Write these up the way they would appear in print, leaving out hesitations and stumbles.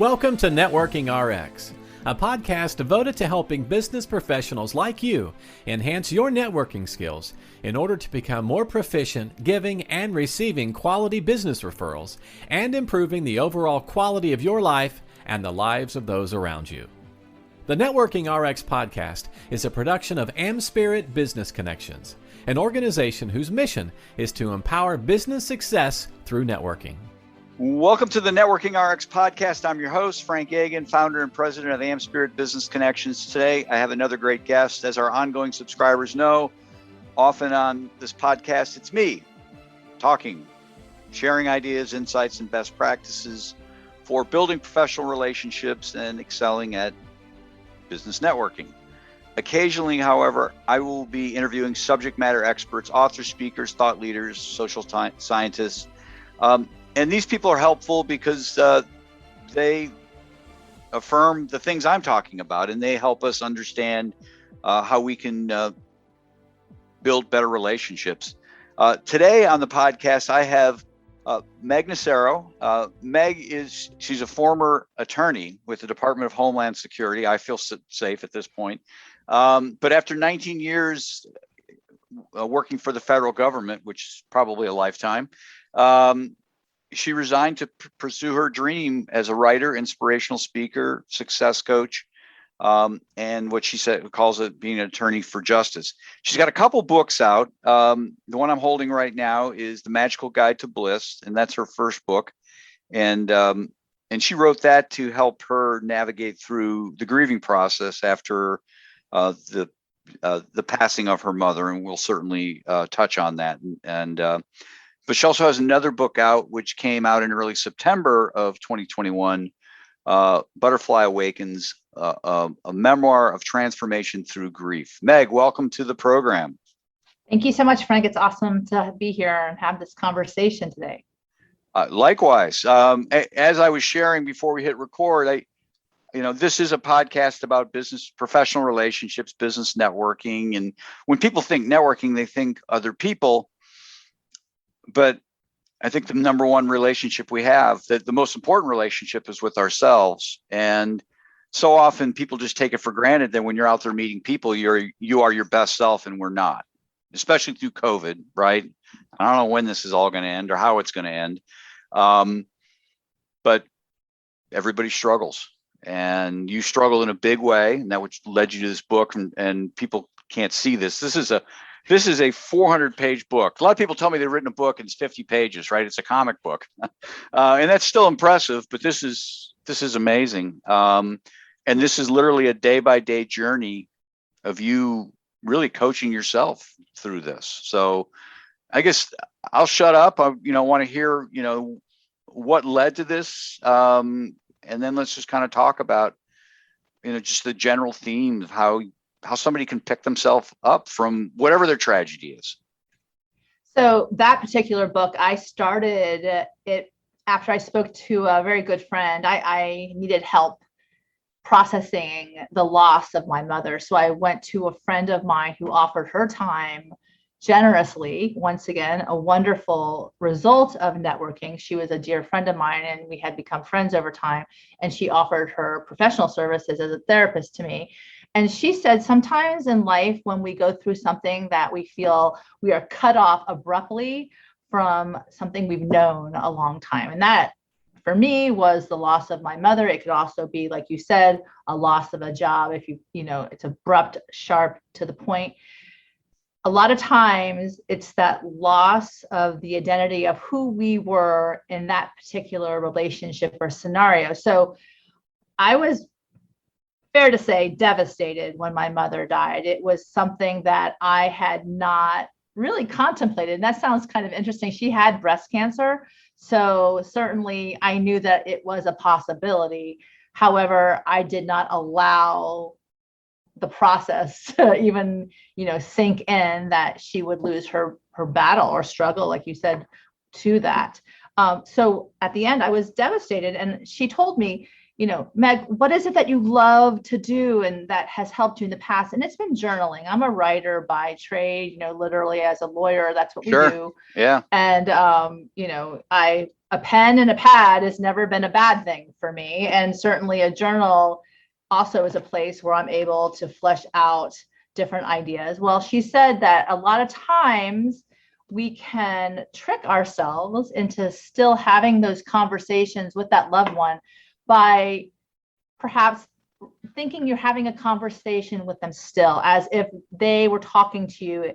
Welcome to Networking RX, a podcast devoted to helping business professionals like you enhance your networking skills in order to become more proficient giving and receiving quality business referrals and improving the overall quality of your life and the lives of those around you. The Networking RX podcast is a production of AmSpirit Business Connections, an organization whose mission is to empower business success through networking. Welcome to the Networking RX podcast. I'm your host, Frank Agan, founder and president of AmSpirit Business Connections. Today, I have another great guest. As our ongoing subscribers know, often on this podcast, it's me talking, sharing ideas, insights, and best practices for building professional relationships and excelling at business networking. Occasionally, however, I will be interviewing subject matter experts, authors, speakers, thought leaders, social scientists. And these people are helpful because they affirm the things I'm talking about, and they help us understand how we can build better relationships. Today on the podcast, I have Meg Nocero. She's a former attorney with the Department of Homeland Security. I feel safe at this point. But after 19 years working for the federal government, which is probably a lifetime, she resigned to pursue her dream as a writer, inspirational speaker, success coach, and what she calls it being an attorney for justice. She's got a couple books out. The one I'm holding right now is The Magical Guide to Bliss, and that's her first book. And she wrote that to help her navigate through the grieving process after the passing of her mother, and we'll certainly touch on that. But she also has another book out, which came out in early September of 2021, Butterfly Awakens, a memoir of transformation through grief. Meg, welcome to the program. Thank you so much, Frank. It's awesome to be here and have this conversation today. Likewise. As I was sharing before we hit record, this is a podcast about business, professional relationships, business networking. And when people think networking, they think other people. But I think the number one relationship we have, that the most important relationship, is with ourselves. And so often people just take it for granted that when you're out there meeting people, you are your best self, and we're not, especially through COVID, right? I don't know when this is all going to end or how it's going to end. But everybody struggles, and you struggle in a big way. And that which led you to this book, and people can't see this. This is a 400-page book. A lot of people tell me they've written a book and it's 50 pages, right? It's a comic book. And that's still impressive, but this is amazing. And this is literally a day-by-day journey of you really coaching yourself through this. So I guess I'll shut up. I want to hear, what led to this. And then let's just kind of talk about, just the general theme of how somebody can pick themselves up from whatever their tragedy is. So that particular book, I started it after I spoke to a very good friend. I needed help processing the loss of my mother. So I went to a friend of mine who offered her time generously. Once again, a wonderful result of networking. She was a dear friend of mine, and we had become friends over time. And she offered her professional services as a therapist to me. And she said, sometimes in life, when we go through something that we feel we are cut off abruptly from something we've known a long time. And that, for me, was the loss of my mother. It could also be, like you said, a loss of a job. If it's abrupt, sharp, to the point. A lot of times it's that loss of the identity of who we were in that particular relationship or scenario. So I was, fair to say, devastated when my mother died. It was something that I had not really contemplated. And that sounds kind of interesting. She had breast cancer. So certainly I knew that it was a possibility. However, I did not allow the process to even, sink in that she would lose her battle or struggle, like you said, to that. So at the end, I was devastated. And she told me, Meg, what is it that you love to do and that has helped you in the past? And it's been journaling. I'm a writer by trade, literally as a lawyer, that's what we do. Yeah. And, I a pen and a pad has never been a bad thing for me. And certainly a journal also is a place where I'm able to flesh out different ideas. Well, she said that a lot of times we can trick ourselves into still having those conversations with that loved one by perhaps thinking you're having a conversation with them still, as if they were talking to you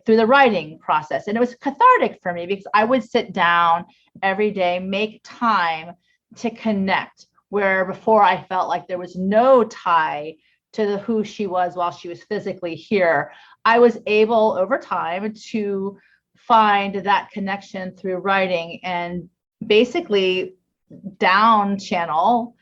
through the writing process. And it was cathartic for me because I would sit down every day, make time to connect, where before I felt like there was no tie to who she was while she was physically here. I was able over time to find that connection through writing and basically down channel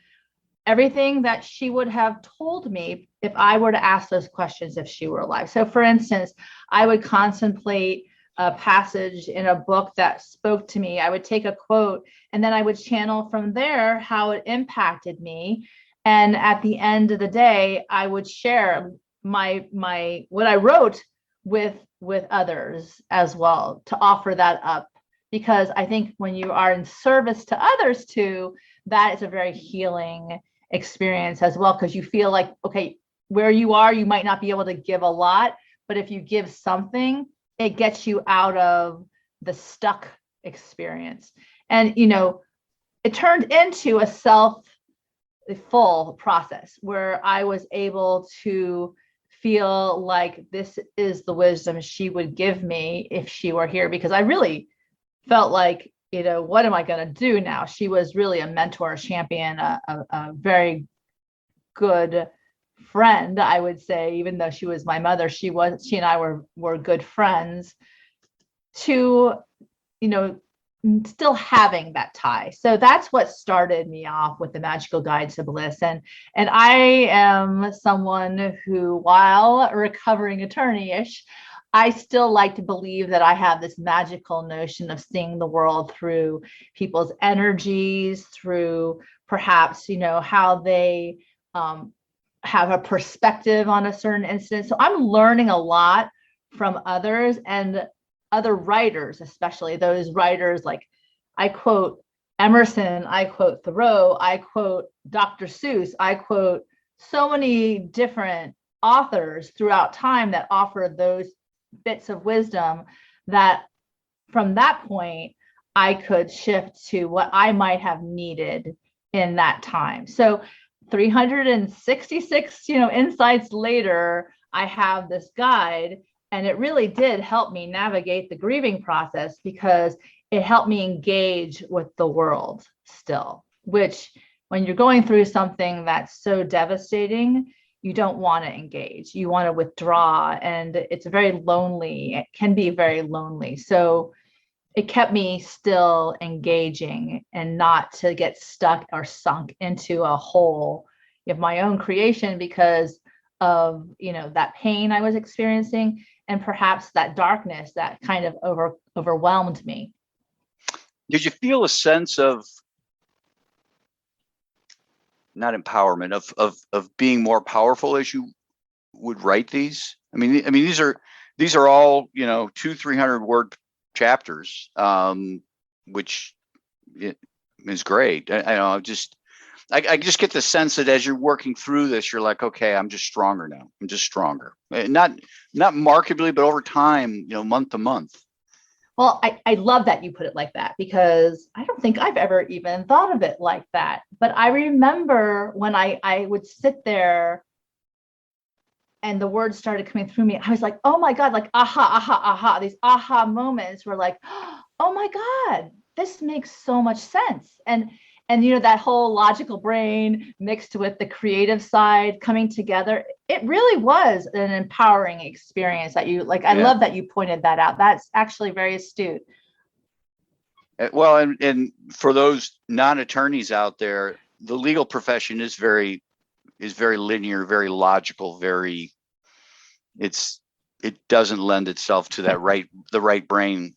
everything that she would have told me if I were to ask those questions if she were alive. So for instance, I would contemplate a passage in a book that spoke to me. I would take a quote and then I would channel from there how it impacted me. And at the end of the day, I would share my what I wrote with others as well, to offer that up. Because I think when you are in service to others too, that is a very healing experience as well, because you feel like, okay, where you are, you might not be able to give a lot, but if you give something, it gets you out of the stuck experience. And, you know, it turned into a full process where I was able to feel like this is the wisdom she would give me if she were here, because I really felt like, you know, what am I going to do now? She was really a mentor, a champion, a very good friend, I would say, even though she was my mother, she and I were good friends, to, you know, still having that tie. So that's what started me off with the Magical Guide to Bliss. And I am someone who, while a recovering attorney-ish, I still like to believe that I have this magical notion of seeing the world through people's energies, through perhaps, you know, how they have a perspective on a certain incident. So I'm learning a lot from others and other writers, especially those writers like, I quote Emerson, I quote Thoreau, I quote Dr. Seuss, I quote so many different authors throughout time that offer those bits of wisdom, that from that point I could shift to what I might have needed in that time. So 366, you know, insights later, I have this guide, and it really did help me navigate the grieving process, because it helped me engage with the world still, which when you're going through something that's so devastating, you don't want to engage. You want to withdraw, and it's very lonely. It can be very lonely. So it kept me still engaging and not to get stuck or sunk into a hole of my own creation because of, you know, that pain I was experiencing, and perhaps that darkness that kind of overwhelmed me. Did you feel a sense of, not empowerment, of being more powerful as you would write these? I mean, these are all, you know, 200-300 word chapters, which is great. I just get the sense that as you're working through this, you're like, okay, I'm just stronger now. I'm just stronger. Not markedly, but over time, you know, month to month. Well, I love that you put it like that, because I don't think I've ever even thought of it like that. But I remember when I would sit there and the words started coming through me, I was like, oh my God, like, aha. These aha moments were like, oh my God, this makes so much sense. And, you know, that whole logical brain mixed with the creative side coming together, it really was an empowering experience that you like. I love that you pointed that out. That's actually very astute. Well, and for those non-attorneys out there, the legal profession is very linear, very logical, it doesn't lend itself to the right brain,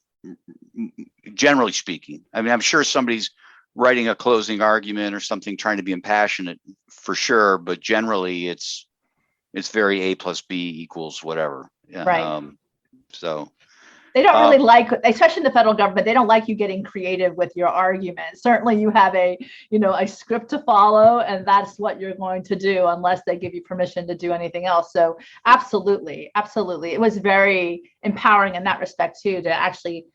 generally speaking. I mean, I'm sure somebody's writing a closing argument or something, trying to be impassionate for sure, but generally it's very A plus B equals whatever. Right. So They don't really like, especially in the federal government, they don't like you getting creative with your argument. Certainly you have a script to follow, and that's what you're going to do unless they give you permission to do anything else. So absolutely. It was very empowering in that respect too, to actually,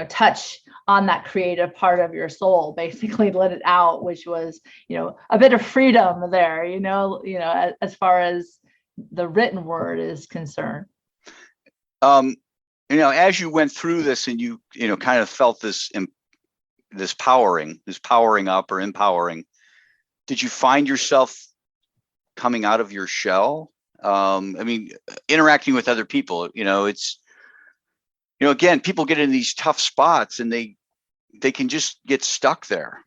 touch on that creative part of your soul, basically let it out, which was, a bit of freedom there, as far as the written word is concerned. As you went through this and you kind of felt this powering up or empowering, did you find yourself coming out of your shell? Interacting with other people, it's, again, people get in these tough spots and they can just get stuck there.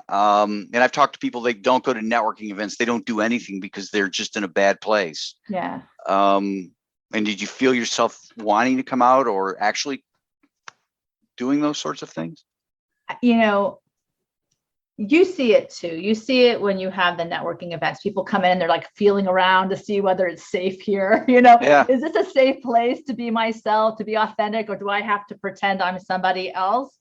And I've talked to people, they don't go to networking events. They don't do anything because they're just in a bad place. Yeah. And did you feel yourself wanting to come out or actually doing those sorts of things? You see it too. You see it when you have the networking events. People come in and they're like feeling around to see whether it's safe here. Is this a safe place to be myself, to be authentic, or do I have to pretend I'm somebody else?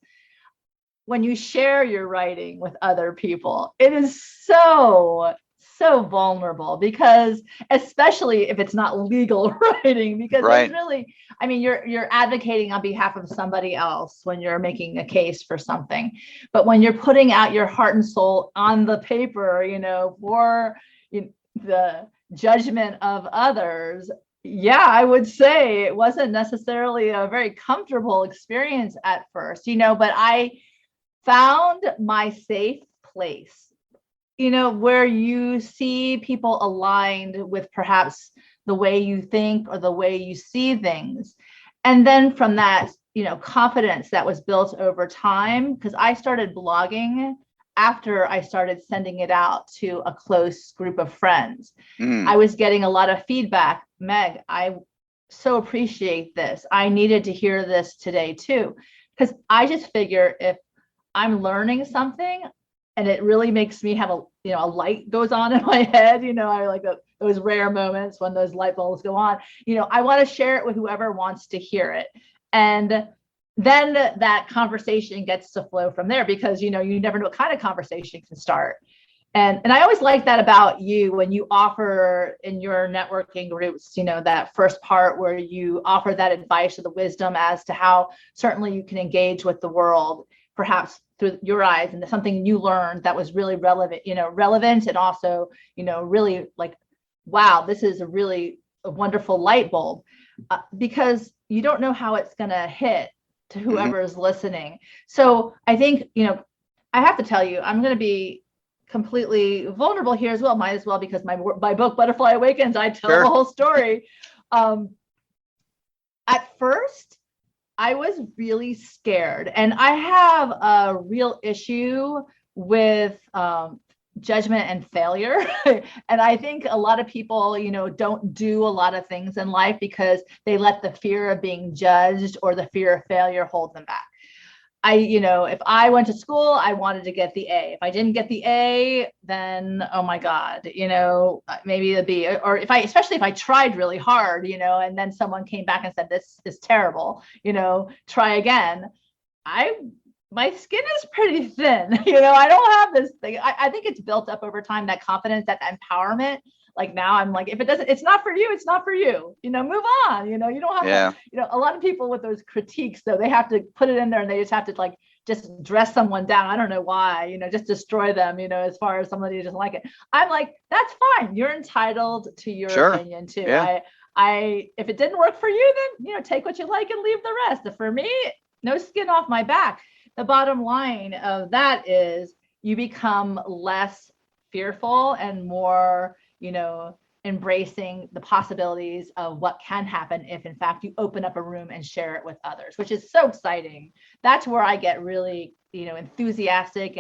When you share your writing with other people, it is so vulnerable, because especially if it's not legal writing, because right. It's really, you're advocating on behalf of somebody else when you're making a case for something. But when you're putting out your heart and soul on the paper, for the judgment of others, I would say it wasn't necessarily a very comfortable experience at first, but I found my safe place, where you see people aligned with perhaps the way you think or the way you see things. And then from that, confidence that was built over time, because I started blogging after I started sending it out to a close group of friends. I was getting a lot of feedback. Meg, I so appreciate this. I needed to hear this today too, because I just figure if I'm learning something and it really makes me have a light goes on in my head, I like those rare moments when those light bulbs go on, I want to share it with whoever wants to hear it. And then that conversation gets to flow from there, because, you never know what kind of conversation can start. And I always like that about you when you offer in your networking groups, that first part where you offer that advice or the wisdom as to how certainly you can engage with the world, perhaps through your eyes, and something you learned that was really relevant, and also, really like, wow, this is a really wonderful light bulb, because you don't know how it's going to hit to whoever is listening. So I think, I have to tell you, I'm going to be completely vulnerable here as well. Might as well, because my book, Butterfly Awakens, I tell the whole story. At first, I was really scared, and I have a real issue with judgment and failure. And I think a lot of people, don't do a lot of things in life because they let the fear of being judged or the fear of failure hold them back. If I went to school, I wanted to get the A. If I didn't get the A, then, oh my God, maybe the B, or especially if I tried really hard, and then someone came back and said, this is terrible, try again. My skin is pretty thin, I don't have this thing. I think it's built up over time, that confidence, that empowerment. Like now I'm like, if it's not for you, it's not for you, move on, you don't have to, a lot of people with those critiques, though, they have to put it in there and they just have to just dress someone down. I don't know why, just destroy them, as far as somebody who doesn't like it. I'm like, that's fine. You're entitled to your opinion too. Yeah. I if it didn't work for you, then, take what you like and leave the rest. For me, no skin off my back. The bottom line of that is you become less fearful and more, embracing the possibilities of what can happen if, in fact, you open up a room and share it with others, which is so exciting. That's where I get really, enthusiastic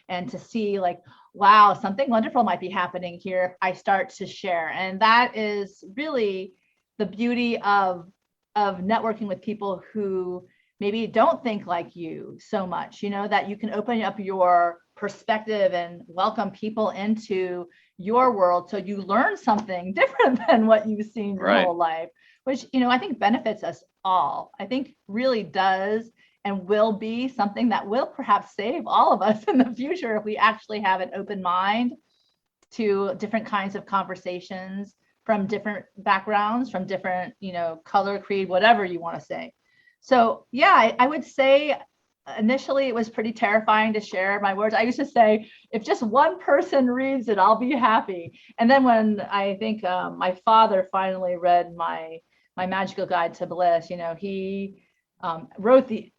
and to see like, wow, something wonderful might be happening here if I start to share. And that is really the beauty of networking with people who maybe don't think like you so much, that you can open up your perspective and welcome people into your world, so you learn something different than what you've seen your whole life, which I think benefits us all. I think really does and will be something that will perhaps save all of us in the future if we actually have an open mind to different kinds of conversations from different backgrounds, from different, color, creed, whatever you want to say. So yeah, I would say initially it was pretty terrifying to share my words. I used to say, if just one person reads it, I'll be happy. And then when I think my father finally read my magical guide to bliss, he wrote the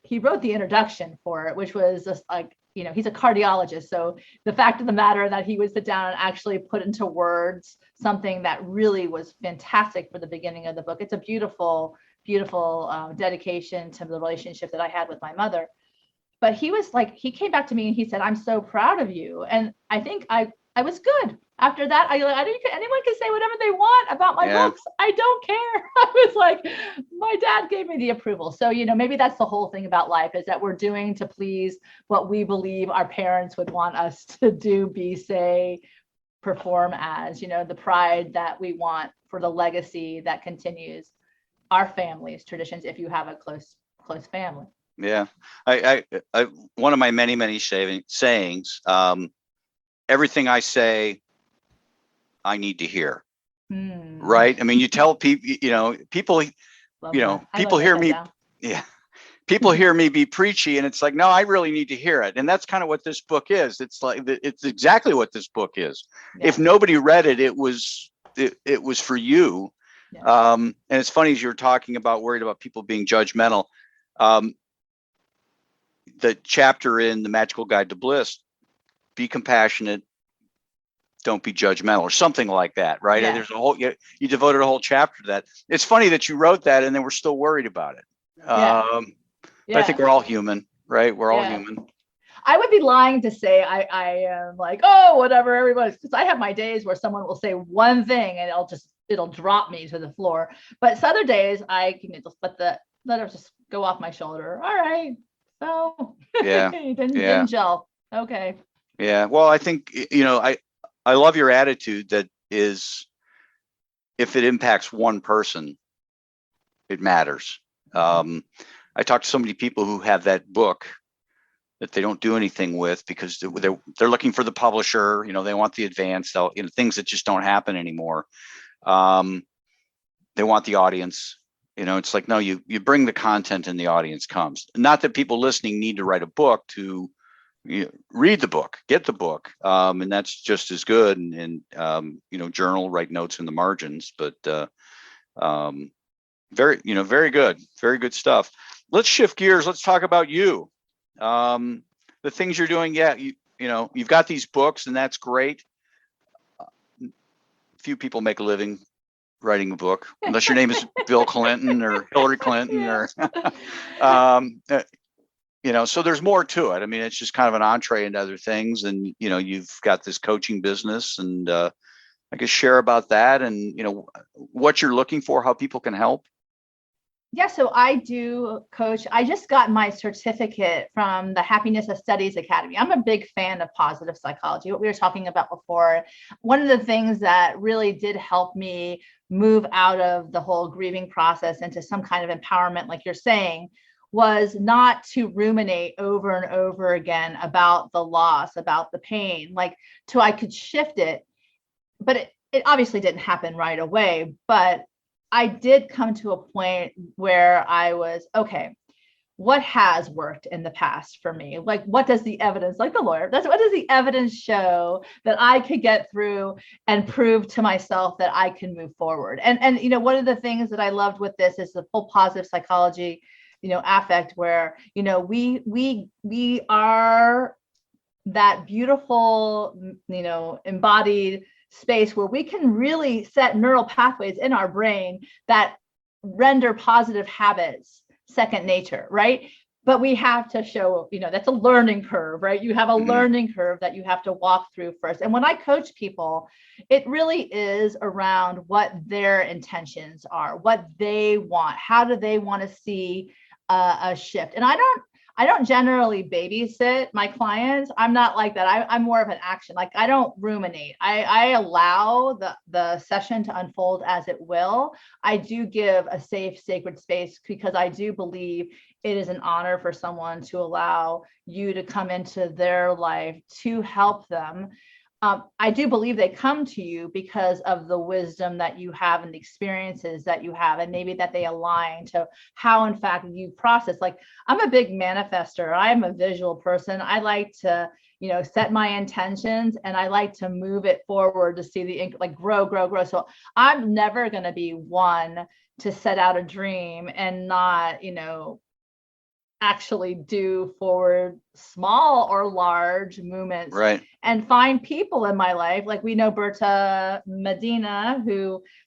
introduction for it, which was just like, he's a cardiologist. So the fact of the matter that he would sit down and actually put into words something that really was fantastic for the beginning of the book. It's a beautiful, beautiful dedication to the relationship that I had with my mother. But he was like, he came back to me and he said, "I'm so proud of you." And I think I was good. After that, anyone can say whatever they want about my books. I don't care. I was like, my dad gave me the approval. So, maybe that's the whole thing about life, is that we're doing to please what we believe our parents would want us to do, be, say, perform as, the pride that we want for the legacy that continues our family's traditions if you have a close family. Yeah. I one of my many sayings, everything I say, I need to hear. Right. I mean, you tell people, people hear me. Yeah. People hear me be preachy and it's like, no, I really need to hear it. And that's kind of what this book is. It's like, it's exactly what this book is. Yeah. If nobody read it, it was for you. Yeah. And it's funny, as you're talking about worried about people being judgmental. The chapter in the Magical Guide to Bliss, be compassionate, don't be judgmental, or something like that, right? Yeah. And there's a whole, you devoted a whole chapter to that. It's funny that you wrote that and then we're still worried about it. But I think we're all human, right? We're all human. I would be lying to say I am like, oh, whatever, everybody, because I have my days where someone will say one thing and it'll drop me to the floor. But other days I can just let it just go off my shoulder. All right. So didn't gel. Okay. Yeah. Well, I think, I love your attitude that is, if it impacts one person, it matters. I talked to so many people who have that book that they don't do anything with because they're looking for the publisher, they want the advance, things that just don't happen anymore. They want the audience. It's like, no, you bring the content and the audience comes. Not that people listening need to write a book to read the book, get the book. And that's just as good. And journal, write notes in the margins, but very good stuff. Let's shift gears. Let's talk about you. The things you're doing. Yeah. You've got these books and that's great. Few people make a living writing a book, unless your name is Bill Clinton or Hillary Clinton or, so there's more to it. I mean, it's just kind of an entree into other things. And, you've got this coaching business and I guess share about that and, what you're looking for, how people can help. Yeah, so I do coach. I just got my certificate from the Happiness of Studies Academy. I'm a big fan of positive psychology, what we were talking about before. One of the things that really did help me move out of the whole grieving process into some kind of empowerment, like you're saying, was not to ruminate over and over again about the loss, about the pain, till I could shift it. But it obviously didn't happen right away, but I did come to a point where I was, okay, what has worked in the past for me? What does the evidence, like the lawyer, what does the evidence show that I could get through and prove to myself that I can move forward? And one of the things that I loved with this is the full positive psychology, affect, where, we are that beautiful, embodied space where we can really set neural pathways in our brain that render positive habits second nature, right? But we have to show, that's a learning curve, right? You have a learning curve that you have to walk through first. And when I coach people, it really is around what their intentions are, what they want, how do they want to see a shift. And I don't generally babysit my clients. I'm not like that. I'm more of an action. Like I don't ruminate. I allow the session to unfold as it will. I do give a safe, sacred space because I do believe it is an honor for someone to allow you to come into their life to help them. I do believe they come to you because of the wisdom that you have and the experiences that you have, and maybe that they align to how, in fact, you process. Like I'm a big manifester. I'm a visual person. I like to, set my intentions and I like to move it forward to see the like grow. So I'm never going to be one to set out a dream and not, actually do forward small or large movements, right, and find people in my life. Like we know Berta Medina,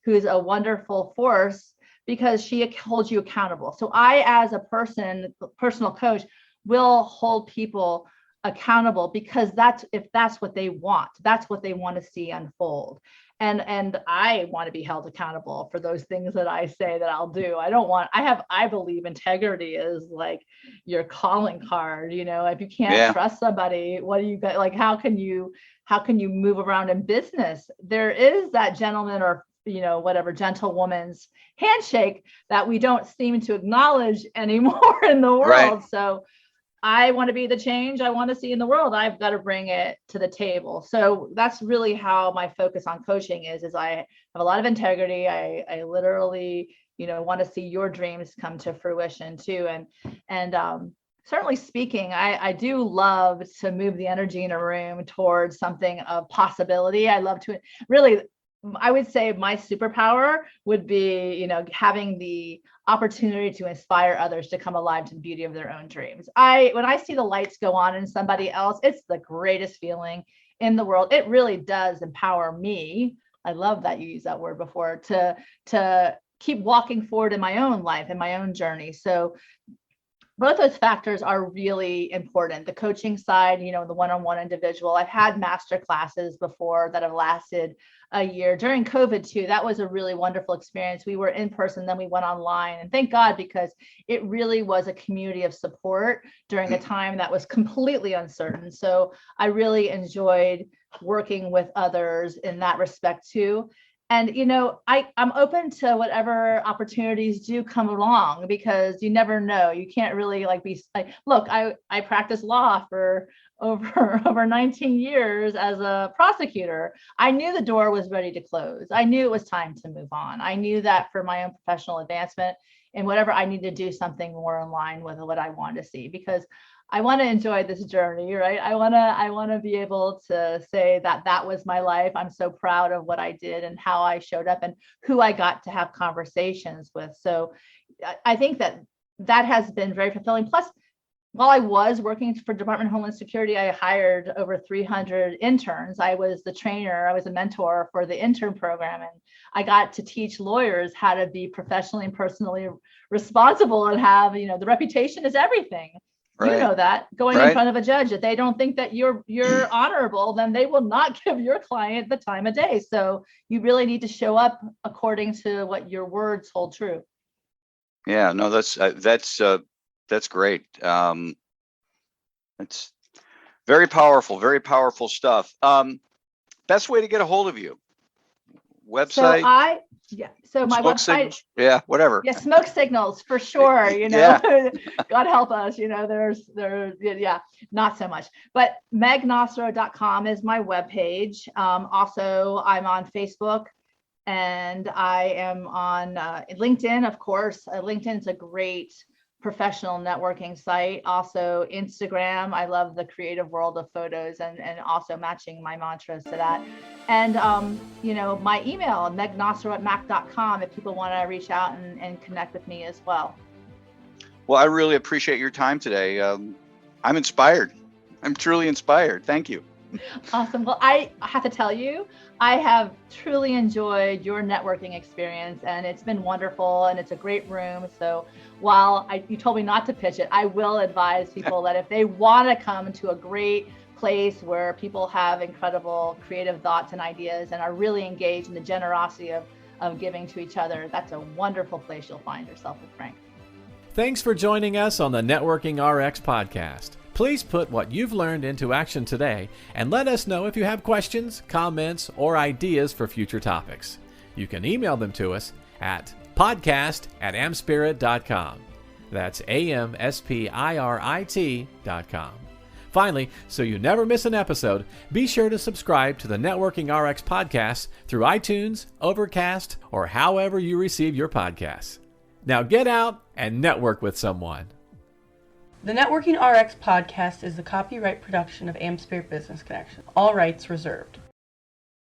who's a wonderful force because she holds you accountable. So I, as a personal coach, will hold people accountable because that's what they want. That's what they want to see unfold. And I want to be held accountable for those things that I say that I'll do. I believe integrity is like your calling card. If you can't trust somebody, what do you got? Like, how can you move around in business? There is that gentleman or, whatever, gentlewoman's handshake that we don't seem to acknowledge anymore in the world. Right. So I want to be the change I want to see in the world. I've got to bring it to the table. So that's really how my focus on coaching is I have a lot of integrity. I literally, want to see your dreams come to fruition too. And certainly speaking, I do love to move the energy in a room towards something of possibility. I love to really, I would say my superpower would be, having the opportunity to inspire others to come alive to the beauty of their own dreams. When I see the lights go on in somebody else, it's the greatest feeling in the world. It really does empower me. I love that you used that word before, to keep walking forward in my own life and my own journey. So both those factors are really important. The coaching side, the one-on-one individual. I've had master classes before that have lasted a year. During COVID too, that was a really wonderful experience. We were in person, then we went online, and thank God, because it really was a community of support during a time that was completely uncertain. So I really enjoyed working with others in that respect too. And, I'm open to whatever opportunities do come along, because you never know. You can't really be like, look, I practiced law for over 19 years as a prosecutor. I knew the door was ready to close. I knew it was time to move on. I knew that for my own professional advancement and whatever, I need to do something more in line with what I want to see, because I want to enjoy this journey, right? I want to be able to say that was my life. I'm so proud of what I did and how I showed up and who I got to have conversations with. So I think that has been very fulfilling. Plus, while I was working for Department of Homeland Security, I hired over 300 interns. I was the trainer. I was a mentor for the intern program. And I got to teach lawyers how to be professionally and personally responsible and have, the reputation is everything. Right. You know that going in front of a judge, if they don't think that you're honorable, then they will not give your client the time of day. So you really need to show up according to what your words hold true. Yeah, no, that's great. It's very powerful stuff. Best way to get a hold of you? Website? So my smoke website, signals? Yeah, whatever. Yeah, smoke signals for sure. God help us. Not so much. But megnocero.com is my webpage. Also, I'm on Facebook, and I am on LinkedIn, of course. LinkedIn is a great professional networking site. Also Instagram. I love the creative world of photos and also matching my mantras to that. And my email, megnocero@mac.com, if people want to reach out and connect with me as well. Well, I really appreciate your time today. I'm inspired. I'm truly inspired. Thank you. Awesome. Well, I have to tell you, I have truly enjoyed your networking experience, and it's been wonderful, and it's a great room. So while you told me not to pitch it, I will advise people that if they want to come to a great place where people have incredible creative thoughts and ideas and are really engaged in the generosity of giving to each other, that's a wonderful place you'll find yourself with Frank. Thanks for joining us on the Networking RX podcast. Please put what you've learned into action today and let us know if you have questions, comments, or ideas for future topics. You can email them to us at podcast@amspirit.com. That's AmSpirit.com. Finally, so you never miss an episode, be sure to subscribe to the Networking RX podcast through iTunes, Overcast, or however you receive your podcasts. Now get out and network with someone. The Networking RX podcast is the copyright production of AmSpirit Business Connection. All rights reserved.